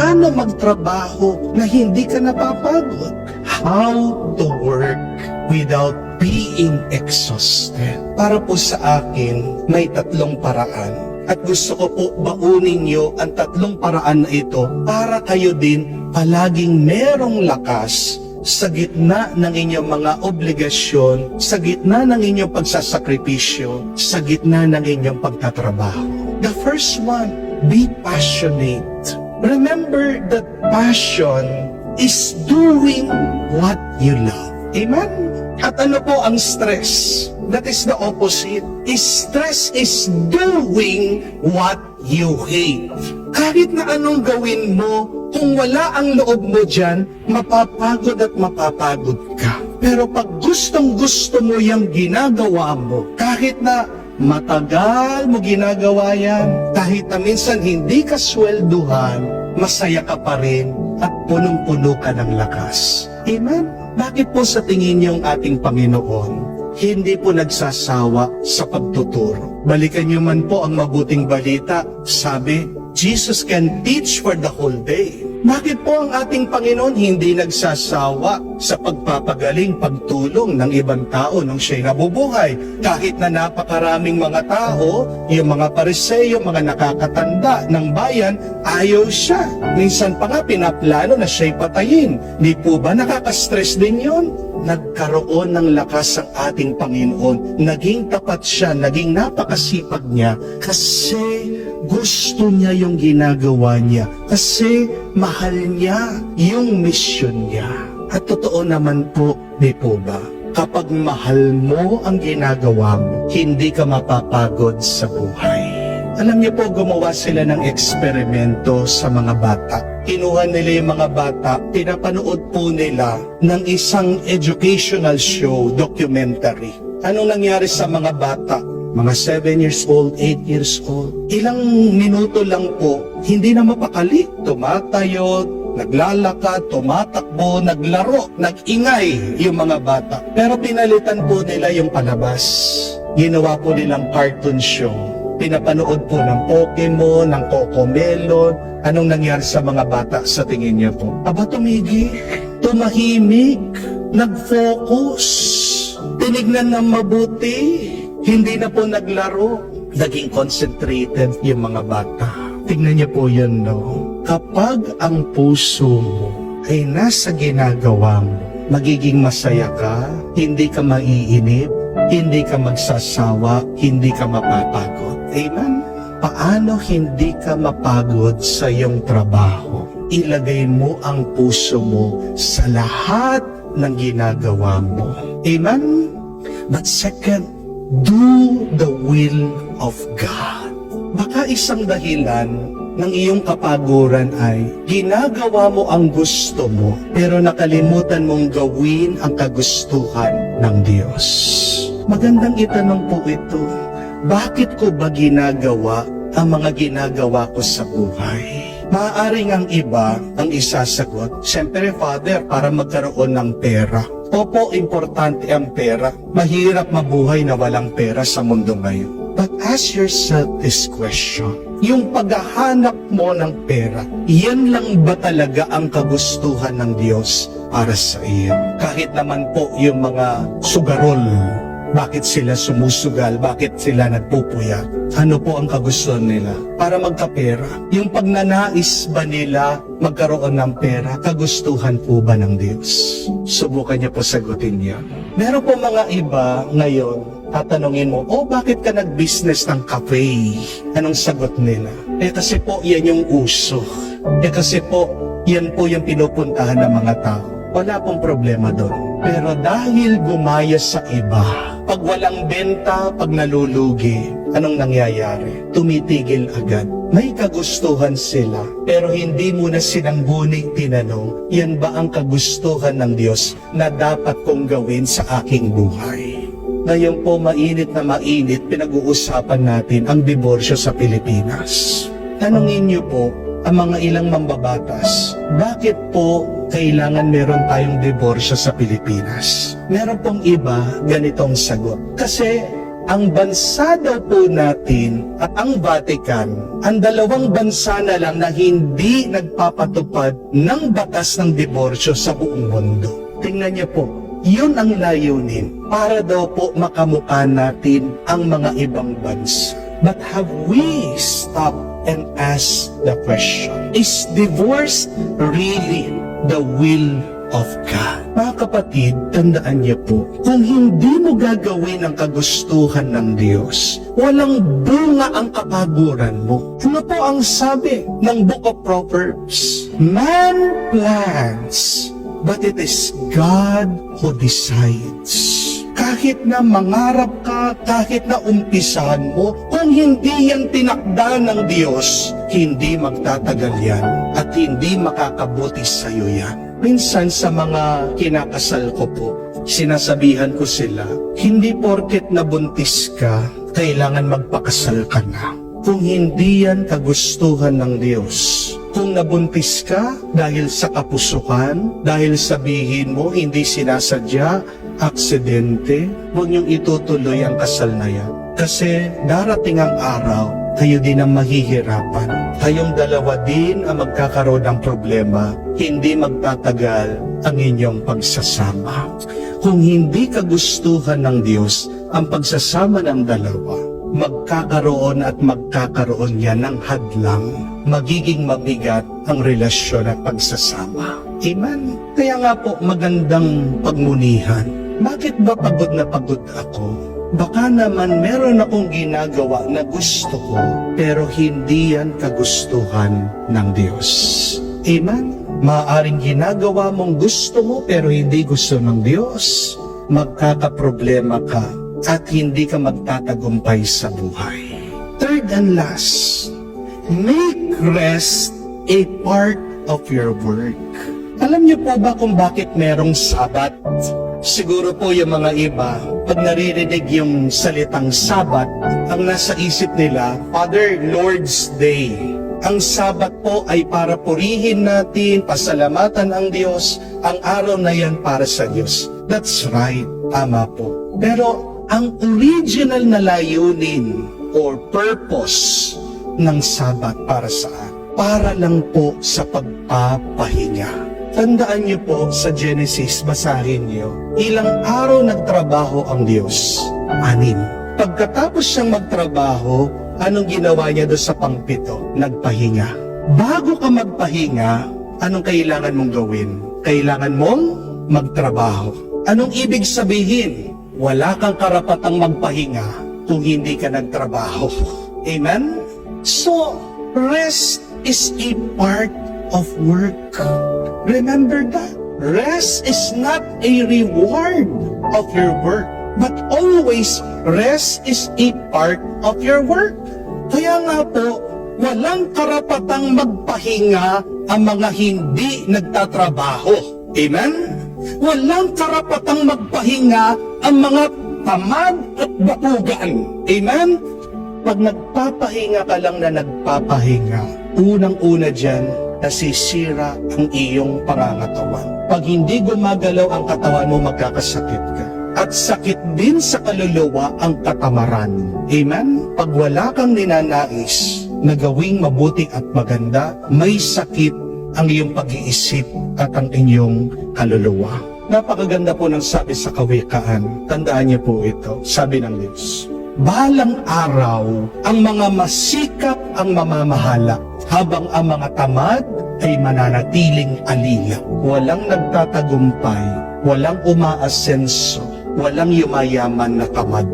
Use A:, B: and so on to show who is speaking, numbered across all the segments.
A: paano magtrabaho na hindi ka napapagod. How to work without being exhausted. Para po sa akin, may 3 paraan. At gusto ko po baunin niyo ang 3 paraan na ito para kayo din palaging merong lakas sa gitna ng inyong mga obligasyon, sa gitna ng inyong pagsasakripisyo, sa gitna ng inyong pagtatrabaho. The first one, be passionate. Remember that passion is doing what you love. Amen? At ano po ang stress? That is the opposite. Stress is doing what you hate. Kahit na anong gawin mo, kung wala ang loob mo dyan, mapapagod at mapapagod ka. Pero pag gustong-gusto mo yung ginagawa mo, kahit na matagal mo ginagawa yan, kahit na minsan hindi ka swelduhan, masaya ka pa rin at punong-puno ka ng lakas. Amen? Bakit po sa tingin niyong ating Panginoon hindi po nagsasawa sa pagtuturo? Balikan niyo man po ang mabuting balita. Sabi, Jesus can teach for the whole day. Bakit po ang ating Panginoon hindi nagsasawa sa pagpapagaling, pagtulong ng ibang tao nung siya'y nabubuhay? Kahit na napakaraming mga tao, yung mga Pariseo, mga nakakatanda ng bayan, ayaw siya. Minsan pa nga pinaplano na siya'y patayin. Di po ba nakaka-stress din yon? Nagkaroon ng lakas ang ating Panginoon. Naging tapat siya, naging napakasipag niya kasi gusto niya yung ginagawa niya. Kasi mahal niya yung mission niya. At totoo naman po, di po ba? Kapag mahal mo ang ginagawa mo, hindi ka mapapagod sa buhay. Alam niyo po, gumawa sila ng eksperimento sa mga bata. Kinuha nila yung mga bata, pinapanood po nila ng isang educational show, documentary. Anong nangyari sa mga bata? Mga 7 years old, 8 years old. Ilang minuto lang po, hindi na mapakali. Tumatayo, naglalakad, tumatakbo, naglaro, nag-ingay yung mga bata. Pero pinalitan po nila yung palabas. Ginawa po nilang cartoon show. Pinapanood po ng Pokemon, ng Cocomelon. Anong nangyari sa mga bata sa tingin niyo po? Aba, tumigil, tumahimik, nag-focus, tinignan ng mabuti, hindi na po naglaro, naging concentrated yung mga bata. Tingnan niyo po yun, no? Kapag ang puso mo ay nasa ginagawa mo, magiging masaya ka, hindi ka maiinip, hindi ka magsasawa, hindi ka mapapagod. Amen? Paano hindi ka mapagod sa iyong trabaho? Ilagay mo ang puso mo sa lahat ng ginagawa mo. Amen? But second, do the will of God. Baka isang dahilan ng iyong kapaguran ay ginagawa mo ang gusto mo, pero nakalimutan mong gawin ang kagustuhan ng Diyos. Magandang itanong po ito. Bakit ko ba ginagawa ang mga ginagawa ko sa buhay? Maaaring ang iba ang isasagot, siyempre, Father, para magkaroon ng pera. Opo, importante ang pera. Mahirap mabuhay na walang pera sa mundo ngayon. But ask yourself this question. Yung paghahanap mo ng pera, yan lang ba talaga ang kagustuhan ng Diyos para sa iyo? Kahit naman po yung mga sugarol, bakit sila sumusugal? Bakit sila nagpupuyat? Ano po ang kagustuhan nila? Para magkapera. Yung pagnanais ba nila magkaroon ng pera, kagustuhan po ba ng Diyos? Subukan niyo po sagutin niya. Meron po mga iba ngayon, tatanungin mo, bakit ka nag-business ng cafe? Anong sagot nila? Kasi po, yan yung uso. Kasi po, yan po yung pinupuntahan ng mga tao. Wala pong problema doon. Pero dahil gumaya sa iba, pag walang benta, pag nalulugi, anong nangyayari? Tumitigil agad. May kagustuhan sila, pero hindi mo na sinangguning tinanong, yan ba ang kagustuhan ng Diyos na dapat kong gawin sa aking buhay? Ngayon po, mainit na mainit, pinag-uusapan natin ang diborsyo sa Pilipinas. Tanungin niyo po, ang mga ilang mambabatas, bakit po kailangan meron tayong diborsyo sa Pilipinas? Meron pong iba ganitong sagot. Kasi ang bansa daw po natin at ang Vatican, ang dalawang bansa na lang na hindi nagpapatupad ng batas ng diborsyo sa buong mundo. Tingnan niyo po, yun ang layunin para daw po makamukha natin ang mga ibang bansa. But have we stopped and asked the question, is divorce really the will of God? Mga kapatid, tandaan niyo po, kung hindi mo gagawin ang kagustuhan ng Diyos, walang bunga ang kapaguran mo. Ano po ang sabi ng Book of Proverbs? Man plans, but it is God who decides. Kahit na mangarap ka, kahit na umpisahan mo, kung hindi yan tinakda ng Diyos, hindi magtatagal yan at hindi makakabuti sa iyo yan. Minsan sa mga kinakasal ko po, sinasabihan ko sila, hindi porket nabuntis ka, kailangan magpakasal ka na. Kung hindi yan kagustuhan ng Diyos, kung nabuntis ka dahil sa kapusukan, dahil sabihin mo hindi sinasadya, aksidente, huwag niyong itutuloy ang kasal na yan. Kasi darating ang araw, kayo din ang mahihirapan. Kayong dalawa din ang magkakaroon ng problema, hindi magtatagal ang inyong pagsasama. Kung hindi kagustuhan ng Diyos ang pagsasama ng dalawa, magkakaroon at magkakaroon yan ng hadlang. Magiging mabigat ang relasyon at pagsasama. Amen? Kaya nga po magandang pagmunihan. Bakit ba pagod na pagod ako? Baka naman meron akong ginagawa na gusto ko, pero hindi yan kagustuhan ng Diyos. Amen? Maaaring ginagawa mong gusto mo, pero hindi gusto ng Diyos. Magkakaproblema ka at hindi ka magtatagumpay sa buhay. Third and last, make rest a part of your work. Alam niyo po ba kung bakit merong Sabat? Siguro po yung mga iba, pag naririnig yung salitang Sabat, ang nasa isip nila, Father, Lord's Day. Ang Sabat po ay para purihin natin, pasalamatan ang Diyos, ang araw na yan para sa Diyos. That's right, tama po. Pero ang original na layunin or purpose ng Sabat para saan? Para lang po sa pagpapahinga. Tandaan niyo po sa Genesis, basahin niyo, ilang araw nagtrabaho ang Diyos? 6. Pagkatapos siyang magtrabaho, anong ginawa niya doon sa pangpito? Nagpahinga. Bago ka magpahinga, anong kailangan mong gawin? Kailangan mong magtrabaho. Anong ibig sabihin? Wala kang karapatang magpahinga kung hindi ka nagtrabaho. Amen? So, rest is a part of work. Remember that. Rest is not a reward of your work, but always rest is a part of your work. Kaya nga po, walang karapatang magpahinga ang mga hindi nagtatrabaho. Amen? Walang karapatang magpahinga ang mga tamad at batugan. Amen? Pag nagpapahinga ka lang na nagpapahinga, unang-una dyan, nasisira ang iyong pangangatawan. Pag hindi gumagalaw ang katawan mo, magkakasakit ka. At sakit din sa kaluluwa ang katamaran. Amen? Pag wala kang ninanais na gawing mabuti at maganda, may sakit ang iyong pag-iisip at ang inyong kaluluwa. Napakaganda po ng sabi sa Kawikaan. Tandaan niyo po ito. Sabi ng Diyos, balang araw, ang mga masikap ang mamamahala, habang ang mga tamad ay mananatiling alila. Walang nagtatagumpay, walang umaasenso, walang yumayaman na tamad.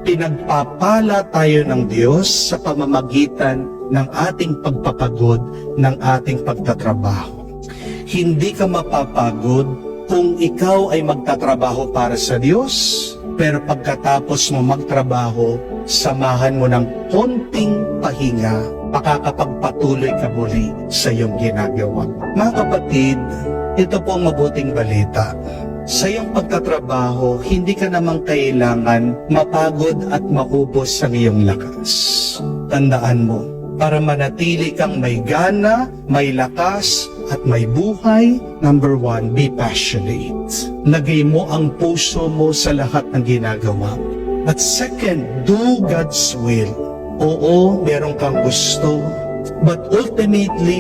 A: Pinagpapala tayo ng Diyos sa pamamagitan ng ating pagpapagod, ng ating pagtatrabaho. Hindi ka mapapagod kung ikaw ay magtatrabaho para sa Diyos, pero pagkatapos mo magtrabaho, samahan mo ng konting pahinga, makakapagpatuloy ka muli sa iyong ginagawa. Mga kapatid, ito po ang mabuting balita. Sa iyong pagtatrabaho, hindi ka namang kailangan mapagod at maubos ang iyong lakas. Tandaan mo, para manatili kang may gana, may lakas, at may buhay, number 1, be passionate. Lagay mo ang puso mo sa lahat ng ginagawa. At second, do God's will. Oo, meron kang gusto. But ultimately,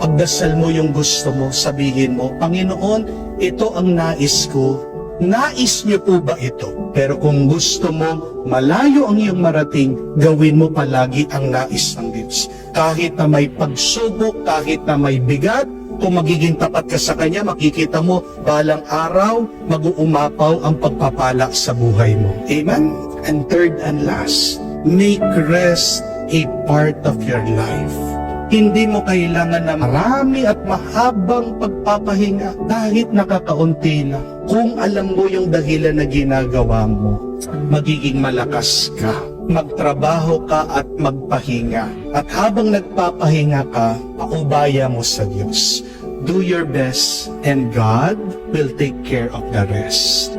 A: pagdasal mo yung gusto mo, sabihin mo, Panginoon, ito ang nais ko. Nais niyo po ba ito? Pero kung gusto mo, malayo ang iyong marating, gawin mo palagi ang nais ng Diyos. Kahit na may pagsubok, kahit na may bigat, kung magiging tapat ka sa Kanya, makikita mo, balang araw, mag-uumapaw ang pagpapala sa buhay mo. Amen? And third and last, make rest a part of your life. Hindi mo kailangan na marami at mahabang pagpapahinga kahit nakakaunti lang. Kung alam mo yung dahilan na ginagawa mo, magiging malakas ka. Magtrabaho ka at magpahinga. At habang nagpapahinga ka, paubaya mo sa Diyos. Do your best and God will take care of the rest.